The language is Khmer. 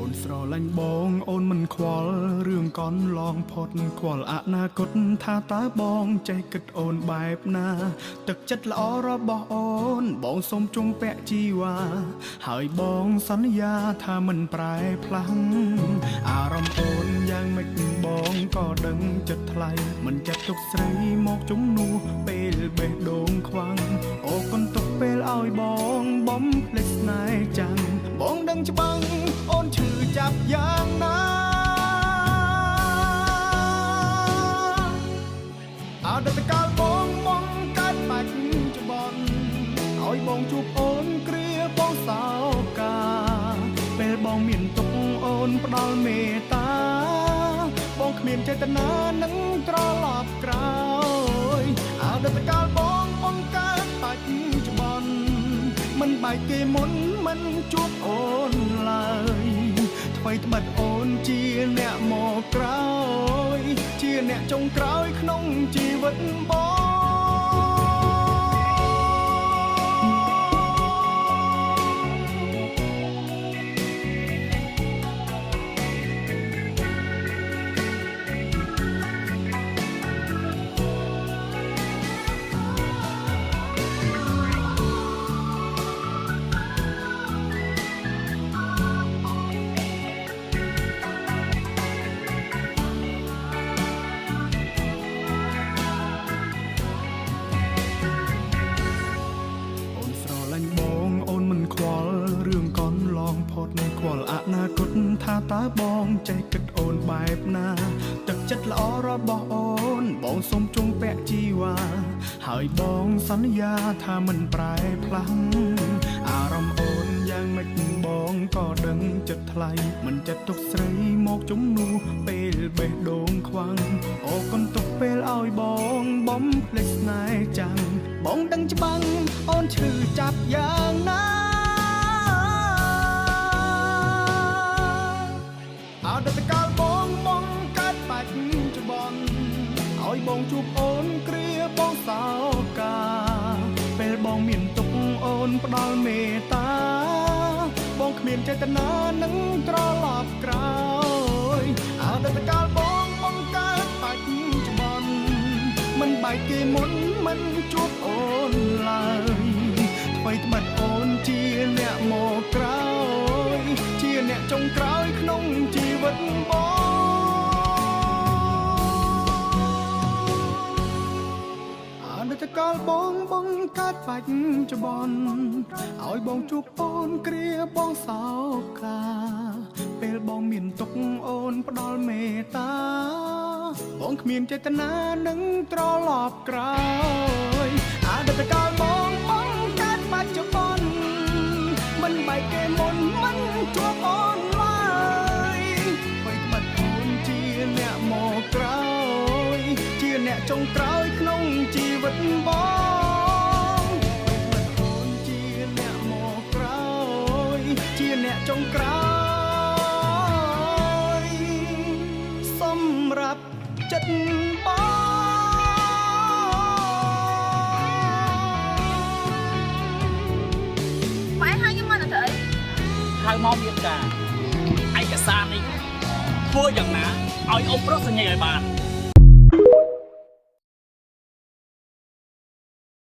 นស្រឡាញ់បងអូនមិនខ្វល់រឿងកន់ឡងផុតខ្វល់អនាគតថាតើបងចេះគិតអូនបែបណាទឹកចិត្តល្អរបស់អូនបងសូមជុំពាក់ជីវ៉ាហើយបងសន្យាថាមិនប្រែផ្លាស់អារម្មណ៍អូនយ៉ាងម៉េចបងក៏ដឹងចិត្តថ្លៃមិនចាត់ទុកស្រីមកជំនួសពេលបេះដូងខ្វាំងអូកុនទុកពេលឲ្យបងបំភ្លេចស្នេហ៍ចាំងបងដឹងច្បាស់អូនឈឺចាប់យ៉ាងណាអតីតកាលបងកើតបាច់ច្បន់ឲ្យបងជួបអូនគ្រាបងសោកាពេលបងមានទុកអូនផ្ដល់មេត្តាបងគ្មានចេតនានឹងត្រឡប់ក្រោយអតីតកាលបងកើតបាច់ច្បន់មិនបែកគេមុនមិនជួបអូនឡើយថ្មីត្បិតអូនជាអ្នកមកក្រោយជាអ្នកចុងក្រោយក្នុងជីវិតបងរឿងកន់ឡងផុតខ្វល់អនាគតថាតើបងចេះគិតអូនបែបណាទឹកចិត្តល្អរបស់អូនបងសូមជុំពាក់ជីវ៉ាហើយបងសន្យាថាមិនប្រែផ្លាស់អារម្មណ៍អូនយ៉ាងម៉េចបងក៏ដឹងចិត្តថ្លៃមិនចាត់ទុកស្រីមកជំនួសពេលបេះដូងខ្វាំងអូកុនទុកពេលឲ្យបងបំភ្លេចស្នេហ៍ចាំងបងដឹងច្បាស់អូនឈឺចាប់យ៉ាងណាអតីតកាលបងកើតបាច់ច្បន់ឲ្យបងជួបអូនគ្រាបងសោកាពេលបងមានទុកអូនផ្ដល់មេត្តាបងគ្មានចេតនានឹងត្រឡប់ក្រោយអតីតកាលបងកើតបាច់ច្បន់មិនបែកគេមុនមិនជួបអូនឡើយថ្មីត្បិតអូនជាអ្នកមកក្រោយជាអ្នកចុងក្រោយក្នុងជីវិតបងអតីតកាលបងកើតបាច់ច្បន់ឲ្យបងជួបអូនគ្រាបងសោកាពេលបងមានទុកអូនផ្ដល់មេត្តាបងគ្មានចេតនានឹងត្រឡប់ក្រោយអតីតកាលបងកើតបាច់ច្បន់មិនបែកគេមុនមិនជួបអូនឡើយអ្វីត្បិតអូនជាអ្នកមកក្រោយជាអ្នកចុងក្រោយក្នុងជីវិតបងអ្វីត្បិតអូនជាអ្នកមកក្រោយជាអ្នកចុងក្រោយសម្រាប់ចិត្តបងហៅមកមានការឯកសារនេះធ្វើយ៉ាងណាឲ្យអ៊ំប្រុសសញ្ញាឲ្យបាន